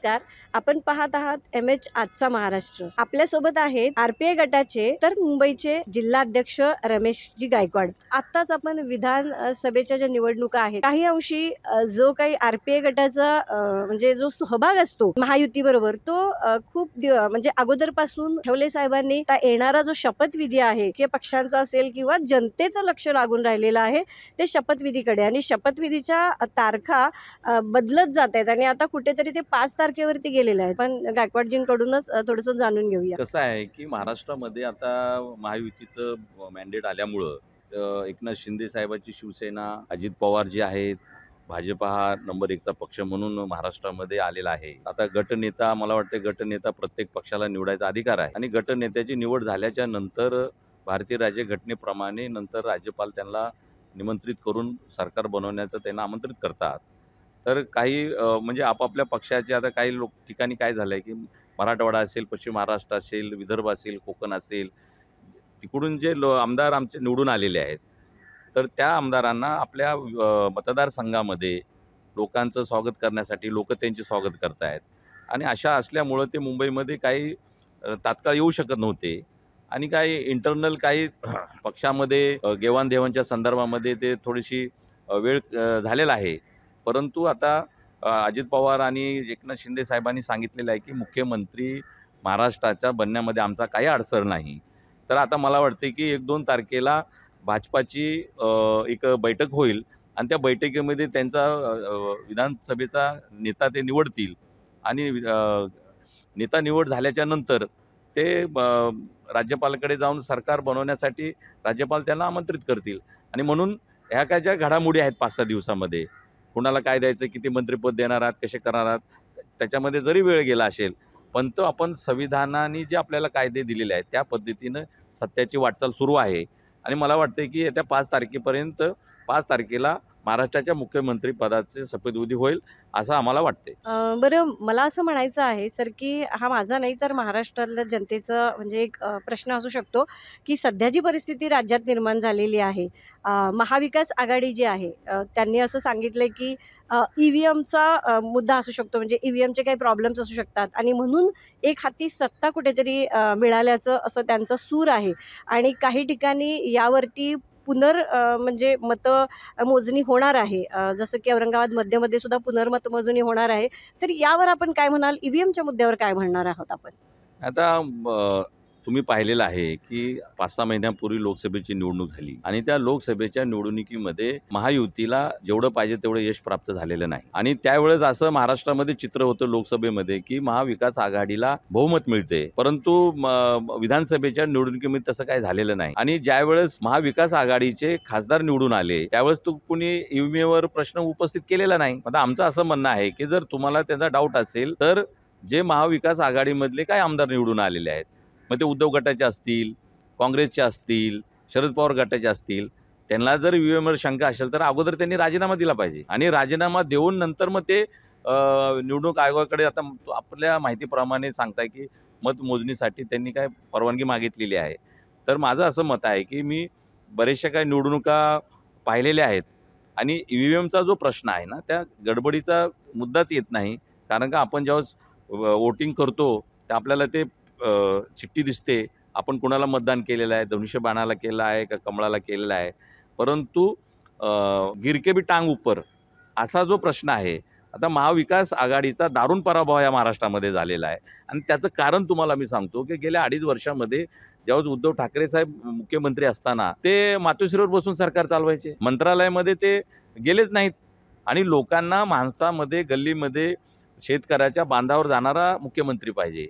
नमस्कार. आपण पाहत आहात MH आजचा महाराष्ट्र. आपल्यासोबत आहेत RPI गटाचे तर मुंबईचे जिल्हाध्यक्ष रमेशजी गायकवाड. आत्ताच आपण विधान सभेच्या ज्या निवडणुका आहेत काही अंशी जो काही RPI गटाचा म्हणजे जो सहभाग असतो महायुतीबरोबर तो खूप म्हणजे अगोदरपासून ठेवले साहेबांनी येणारा जो शपथविधी आहे की पक्षांचा असेल किंवा जनतेचं लक्ष लागून राहिलेलं आहे ते शपथविधीकडे आणि शपथविधीच्या तारखा बदलत जात आहेत आणि आता कुठेतरी ते 5 तारखेवरती गेलेले आहेत. पण गायकवाडजींकडूनच थोडंसं जाणून घेऊया. कसं आहे की महाराष्ट्रामध्ये आता महायुतीचं मॅन्डेट आल्यामुळं एकनाथ शिंदे साहेबांची शिवसेना, अजित पवार जे आहेत, भाजप हा नंबर 1चा पक्ष म्हणून महाराष्ट्रामध्ये आलेला आहे. आता गटनेता, मला वाटतं गटनेता प्रत्येक पक्षाला निवडायचा अधिकार आहे आणि गटनेत्याची निवड झाल्याच्या नंतर भारतीय राज्यघटनेप्रमाणे नंतर राज्यपाल त्यांना निमंत्रित करून सरकार बनवण्याचं त्यांना आमंत्रित करतात. तर काही म्हणजे आपापल्या पक्षाचे आता काही ठिकाणी काय झालंय की मराठवाडा असेल, पश्चिम महाराष्ट्र असेल, विदर्भ असेल, कोकण असेल, तिकडून जे आमदार आमचे निवडून आलेले आहेत, तर त्या आमदारांना आपल्या मतदारसंघामध्ये लोकांचं स्वागत करण्यासाठी लोक त्यांचे स्वागत करतायत आणि अशा असल्यामुळं ते मुंबईमध्ये काही तात्काळ येऊ शकत नव्हते आणि काही इंटरनल काही पक्षामध्ये देवाणघेवाणच्या संदर्भामध्ये ते थोडीशी वेळ झालेला आहे. परंतु आता अजित पवार आणि एकनाथ शिंदे साहेबांनी सांगितलेलं आहे की मुख्यमंत्री महाराष्ट्राच्या बनण्यामध्ये आमचा काही अडसर नाही. तर आता मला वाटते की 1-2 तारखेला भाजपाची एक बैठक होईल आणि त्या बैठकीमध्ये त्यांचा विधानसभेचा नेता ते निवडतील आणि नेता निवड झाल्याच्या नंतर ते राज्यपालाकडे जाऊन सरकार बनवण्यासाठी राज्यपाल त्यांना आमंत्रित करतील आणि म्हणून ह्या काय ज्या घडामोडी आहेत 5-6 दिवसामध्ये कुणाला काय द्यायचं, किती मंत्रिपद देणार आहात, कसे करणार आहात, त्याच्यामध्ये जरी वेळ गेला असेल, पण तो आपण संविधानाने जे आपल्याला कायदे दिलेले आहेत त्या पद्धतीनं सत्याची वाटचाल सुरू आहे आणि मला वाटते की येत्या 5 तारखेपर्यंत 5 तारखेला महाराष्ट्राच्या मुख्यमंत्री पदाचे शपथविधी होईल असं आम्हाला वाटते. बरं मला असं म्हणायचं आहे सर की हा माझा नाही तर महाराष्ट्रातल्या जनतेचा म्हणजे एक प्रश्न असू शकतो की सध्या जी परिस्थिती राज्यात निर्माण झालेली आहे महाविकास आघाडी जी आहे त्यांनी असं सांगितलं की EVMचा मुद्दा असू शकतो म्हणजे EVMचे काही प्रॉब्लेम्स असू शकतात आणि म्हणून एक हाती सत्ता कुठेतरी मिळाल्याचं असं त्यांचा सूर आहे आणि काही ठिकाणी यावरती म्हणजे मतमोजणी होणार आहे जसं की औरंगाबाद मध्यमध्ये सुद्धा पुनर्मतमोजणी होणार आहे. तर यावर आपण काय म्हणाल? EVMच्या मुद्द्यावर काय म्हणणार आहोत आपण? आता तुम्ही पाहिलेलं आहे की 5-6 महिन्यांपूर्वी लोकसभेची निवडणूक झाली आणि त्या लोकसभेच्या निवडणुकीमध्ये महायुतीला जेवढं पाहिजे तेवढं यश प्राप्त झालेलं नाही आणि त्यावेळेस असं महाराष्ट्रामध्ये चित्र होतं लोकसभेमध्ये की महाविकास आघाडीला बहुमत मिळते, परंतु विधानसभेच्या निवडणुकीमध्ये तसं काही झालेलं नाही आणि ज्यावेळेस महाविकास आघाडीचे खासदार निवडून आले त्यावेळेस कुणी EVMवर प्रश्न उपस्थित केलेला नाही. आता आमचं असं म्हणणं आहे की जर तुम्हाला त्याचा डाऊट असेल तर जे महाविकास आघाडीमधले काय आमदार निवडून आलेले आहेत, मग ते उद्धव गटाचे असतील, काँग्रेसचे असतील, शरद पवार गटाचे असतील, त्यांना जर EVMवर शंका असेल तर अगोदर त्यांनी राजीनामा दिला पाहिजे आणि राजीनामा देऊन नंतर मग ते निवडणूक आयोगाकडे आता आपल्या माहितीप्रमाणे सांगताय की मतमोजणीसाठी त्यांनी काय परवानगी मागितलेली आहे. तर माझं असं मत आहे की मी बरेचशा काही निवडणुका पाहिलेल्या आहेत आणि EVMचा जो प्रश्न आहे ना त्या गडबडीचा मुद्दाच येत नाही, कारण का आपण जेव्हा वोटिंग करतो तर आपल्याला ते चिठ्ठी दिसते, आपण कुणाला मतदान केलेलं आहे, धनुष्यबाणाला केलं आहे का कमळाला केलेलं आहे, परंतु गिरके भी टांग ऊपर असा जो प्रश्न आहे. आता महाविकास आघाडीचा दारुण पराभव या महाराष्ट्रामध्ये झालेला आहे आणि त्याचं कारण तुम्हाला मी सांगतो की गेल्या 2.5 वर्षामध्ये ज्यावेळेस उद्धव ठाकरे साहेब मुख्यमंत्री असताना ते मातोश्रीवर बसून सरकार चालवायचे, मंत्रालयामध्ये ते गेलेच नाहीत आणि लोकांना माणसामध्ये गल्लीमध्ये शेतकऱ्याच्या बांधावर जाणारा मुख्यमंत्री पाहिजे.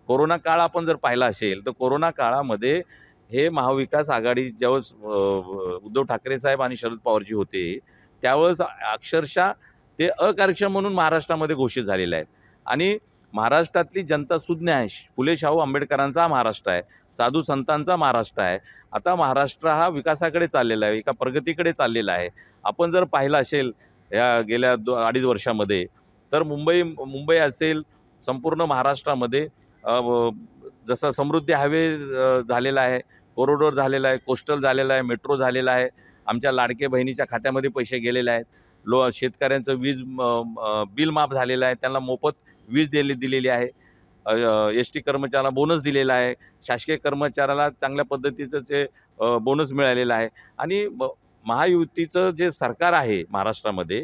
कोरोना काळ आपण जर पाहिला असेल तर कोरोना काळामध्ये हे महाविकास आघाडी ज्यावेळेस उद्धव ठाकरे साहेब आणि शरद पवारजी होते त्यावेळेस अक्षरशः ते अकार्यक्षम म्हणून महाराष्ट्रामध्ये घोषित झालेले आहेत आणि महाराष्ट्रातली जनता सुज्ञ आहे. फुले शाहू आंबेडकरांचा महाराष्ट्र आहे, साधू संतांचा महाराष्ट्र आहे. आता महाराष्ट्र हा विकासाकडे चाललेला आहे, एका प्रगतीकडे चाललेला आहे. आपण जर पाहिलं असेल या गेल्या 2.5 वर्षामध्ये तर मुंबई असेल संपूर्ण महाराष्ट्रामध्ये जसं समृद्धी हायवे झालेला आहे, कॉरिडॉर झालेला आहे, कोस्टल झालेला आहे, मेट्रो झालेला आहे, आमच्या लाडके बहिणीच्या खात्यामध्ये पैसे गेलेले आहेत, शेतकऱ्यांचं वीज बिल माफ झालेलं आहे, त्यांना मोफत वीज दिलेली आहे, एस टी कर्मचाऱ्याला बोनस दिलेला आहे, शासकीय कर्मचाऱ्याला चांगल्या पद्धतीचं ते बोनस मिळालेला आहे. आणि महायुतीचं जे सरकार आहे महाराष्ट्रामध्ये